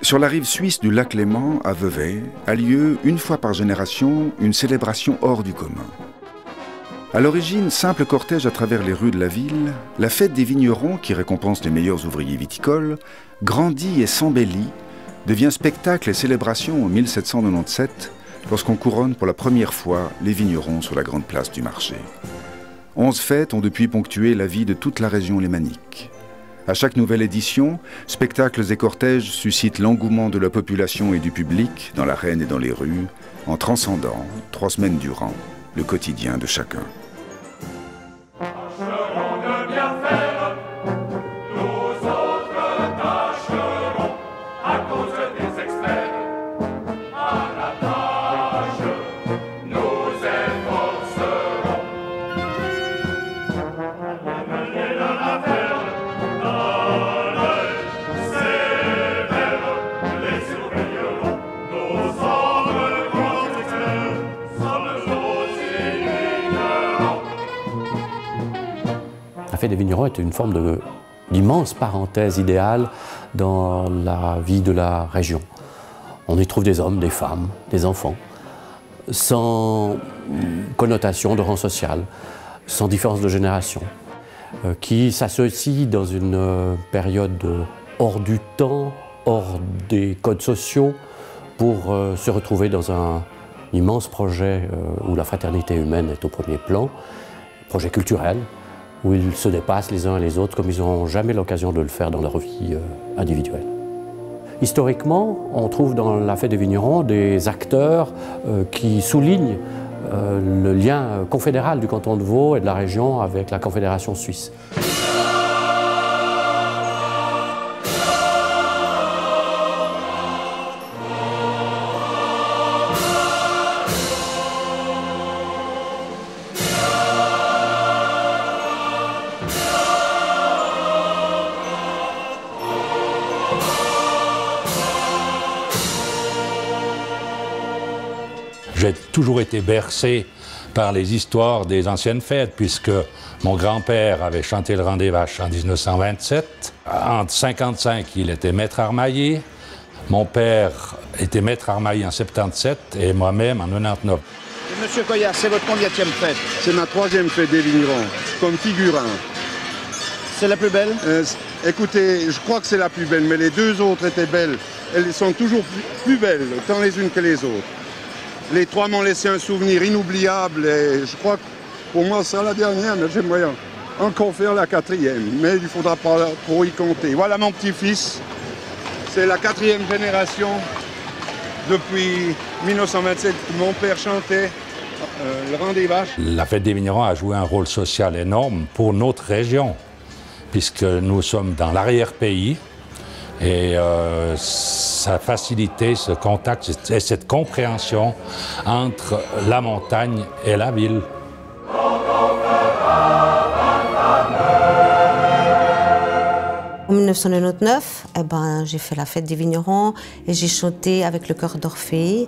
Sur la rive suisse du lac Léman, à Vevey, a lieu, une fois par génération, une célébration hors du commun. À l'origine, simple cortège à travers les rues de la ville, la fête des vignerons, qui récompense les meilleurs ouvriers viticoles, grandit et s'embellit, devient spectacle et célébration en 1797, lorsqu'on couronne pour la première fois les vignerons sur la grande place du marché. 11 fêtes ont depuis ponctué la vie de toute la région lémanique. À chaque nouvelle édition, spectacles et cortèges suscitent l'engouement de la population et du public dans l'arène et dans les rues, en transcendant, 3 semaines durant, le quotidien de chacun. La fête des vignerons est une forme d'immense parenthèse idéale dans la vie de la région. On y trouve des hommes, des femmes, des enfants, sans connotation de rang social, sans différence de génération, qui s'associent dans une période hors du temps, hors des codes sociaux, pour se retrouver dans un immense projet où la fraternité humaine est au premier plan, projet culturel, où ils se dépassent les uns et les autres comme ils n'ont jamais l'occasion de le faire dans leur vie individuelle. Historiquement, on trouve dans la fête des vignerons des acteurs qui soulignent le lien confédéral du canton de Vaud et de la région avec la Confédération suisse. J'ai toujours été bercé par les histoires des anciennes fêtes, puisque mon grand-père avait chanté le Rang des Vaches en 1927. En 1955, il était maître armaillé. Mon père était maître armaillé en 77 et moi-même en 1999. Monsieur Coyard, c'est votre combienième fête? C'est ma 3e fête des vignerons, comme figurant. C'est la plus belle? Écoutez, je crois que c'est la plus belle, mais les 2 autres étaient belles. Elles sont toujours plus belles, tant les unes que les autres. Les 3 m'ont laissé un souvenir inoubliable et je crois que pour moi c'est la dernière, mais j'aimerais encore faire la 4e, mais il ne faudra pas trop y compter. Voilà mon petit-fils, c'est la 4e génération depuis 1927 que mon père chantait le Rang des Vaches. La fête des vignerons a joué un rôle social énorme pour notre région, puisque nous sommes dans l'arrière-pays. Et ça a facilité ce contact et cette compréhension entre la montagne et la ville. En 1999, j'ai fait la fête des vignerons et j'ai chanté avec le chœur d'Orphée,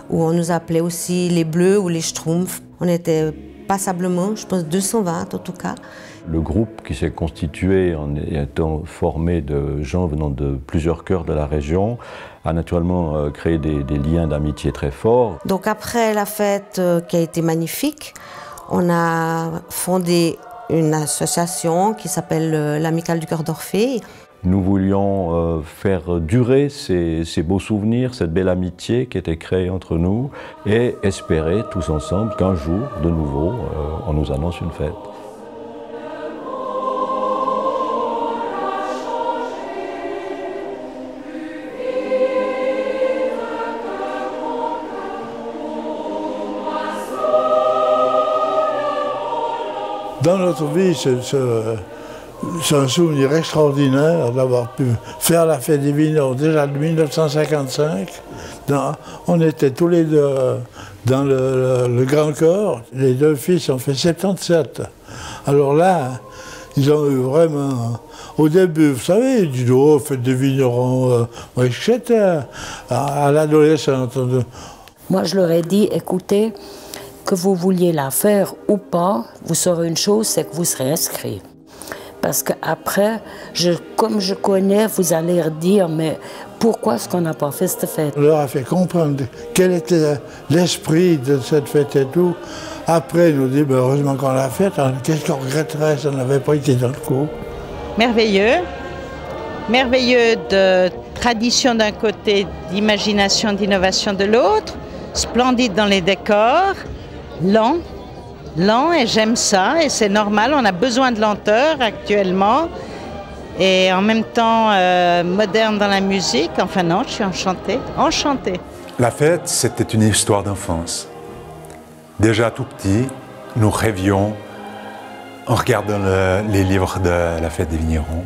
où on nous appelait aussi les Bleus ou les Schtroumpfs. On était passablement, je pense 220 en tout cas. Le groupe qui s'est constitué en étant formé de gens venant de plusieurs cœurs de la région a naturellement créé des liens d'amitié très forts. Donc après la fête qui a été magnifique, on a fondé une association qui s'appelle l'Amicale du Chœur d'Orphée. Nous voulions faire durer ces beaux souvenirs, cette belle amitié qui était créée entre nous et espérer tous ensemble qu'un jour, de nouveau, on nous annonce une fête. Dans notre vie, c'est un souvenir extraordinaire d'avoir pu faire la fête des vignerons déjà de 1955. On était tous les deux dans le grand corps. Les 2 fils ont fait 77. Alors là, ils ont eu vraiment... Au début, vous savez, ils disent « Oh, fête des vignerons, etc. » À l'adolescente. Moi, je leur ai dit « Écoutez, que vous vouliez la faire ou pas, vous saurez une chose, c'est que vous serez inscrits. » Parce qu'après, comme je connais, vous allez dire, mais pourquoi est-ce qu'on n'a pas fait cette fête? On leur a fait comprendre quel était l'esprit de cette fête et tout. Après, ils nous disent, ben, heureusement qu'on l'a faite, qu'est-ce qu'on regretterait si on n'avait pas été dans le coup? Merveilleux. Merveilleux de tradition d'un côté, d'imagination, d'innovation de l'autre. Splendide dans les décors. Lent. Lent, et j'aime ça, et c'est normal, on a besoin de lenteur actuellement. Et en même temps, moderne dans la musique. Enfin non, je suis enchantée. Enchantée. La fête, c'était une histoire d'enfance. Déjà tout petit, nous rêvions en regardant les livres de la fête des vignerons,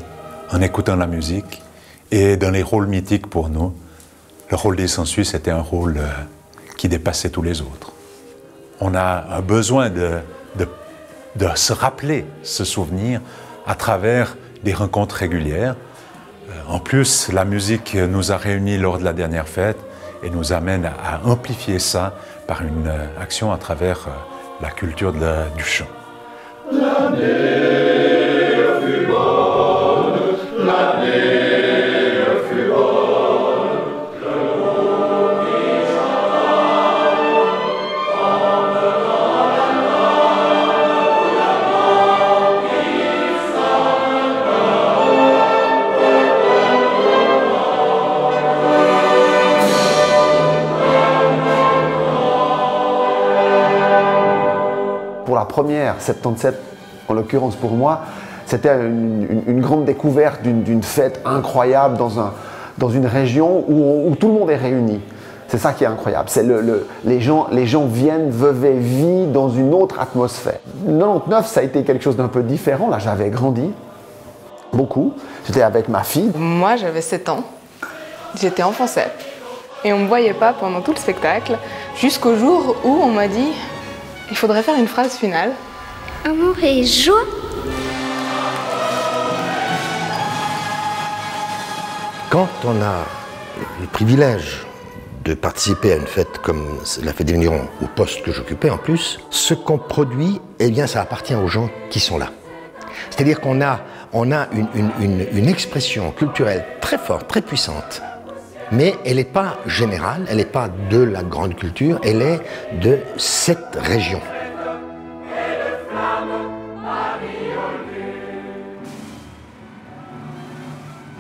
en écoutant la musique et dans les rôles mythiques pour nous. Le rôle des Sangsues, c'était un rôle qui dépassait tous les autres. On a un besoin de se rappeler ce souvenir à travers des rencontres régulières. En plus, la musique nous a réunis lors de la dernière fête et nous amène à amplifier ça par une action à travers la culture du chant. L'année fut bonne, l'année fut bonne, le gros qui Pour la première, 77, en l'occurrence pour moi, c'était une grande découverte d'une fête incroyable dans une région où tout le monde est réuni. C'est ça qui est incroyable. Les gens viennent, veuve et vie dans une autre atmosphère. 99, ça a été quelque chose d'un peu différent. Là, j'avais grandi beaucoup. J'étais avec ma fille. Moi, j'avais 7 ans. J'étais enfant 7. Et on ne me voyait pas pendant tout le spectacle, jusqu'au jour où on m'a dit il faudrait faire une phrase finale. Amour et joie. Quand on a le privilège de participer à une fête comme la fête des vignerons, au poste que j'occupais en plus, ce qu'on produit, eh bien, ça appartient aux gens qui sont là. C'est-à-dire qu'on a une expression culturelle très forte, très puissante, mais elle n'est pas générale, elle n'est pas de la grande culture, elle est de cette région.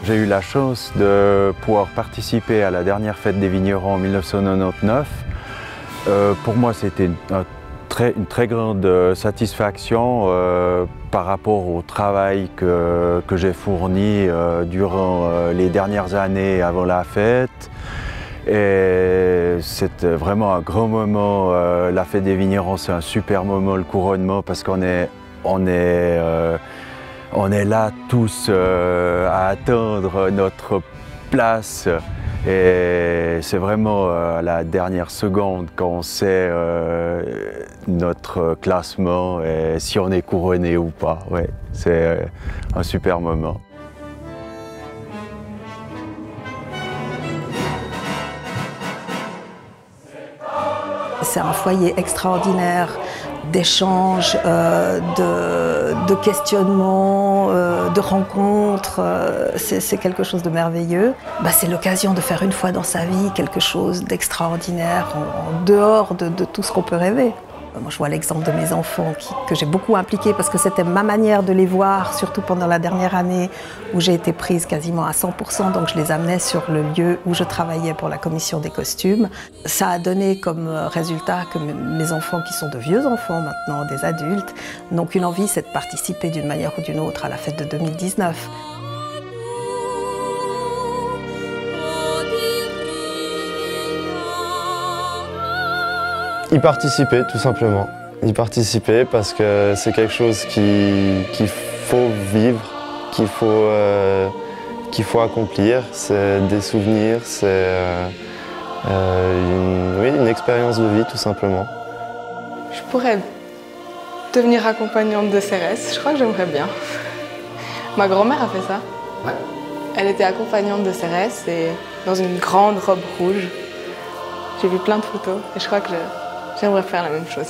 J'ai eu la chance de pouvoir participer à la dernière fête des vignerons en 1999. Pour moi, c'était une très grande satisfaction par rapport au travail que j'ai fourni durant les dernières années avant la fête. Et c'était vraiment un grand moment. La fête des vignerons, c'est un super moment, le couronnement, parce qu'on est là tous à attendre notre place. Et c'est vraiment à la dernière seconde qu'on sait notre classement et si on est couronné ou pas. Ouais, c'est un super moment. C'est un foyer extraordinaire d'échanges, de questionnements, de rencontres. C'est quelque chose de merveilleux. C'est l'occasion de faire une fois dans sa vie quelque chose d'extraordinaire en dehors de tout ce qu'on peut rêver. Moi, je vois l'exemple de mes enfants que j'ai beaucoup impliqués parce que c'était ma manière de les voir, surtout pendant la dernière année où j'ai été prise quasiment à 100%, donc je les amenais sur le lieu où je travaillais pour la commission des costumes. Ça a donné comme résultat que mes enfants, qui sont de vieux enfants maintenant, des adultes, n'ont qu'une envie, c'est de participer d'une manière ou d'une autre à la fête de 2019. Y participer, tout simplement. Y participer parce que c'est quelque chose qu'il faut vivre, qu'il faut accomplir. C'est des souvenirs, c'est une expérience de vie, tout simplement. Je pourrais devenir accompagnante de CRS, je crois que j'aimerais bien. Ma grand-mère a fait ça. Ouais. Elle était accompagnante de CRS et dans une grande robe rouge. J'ai vu plein de photos et je crois que j'aimerais faire la même chose.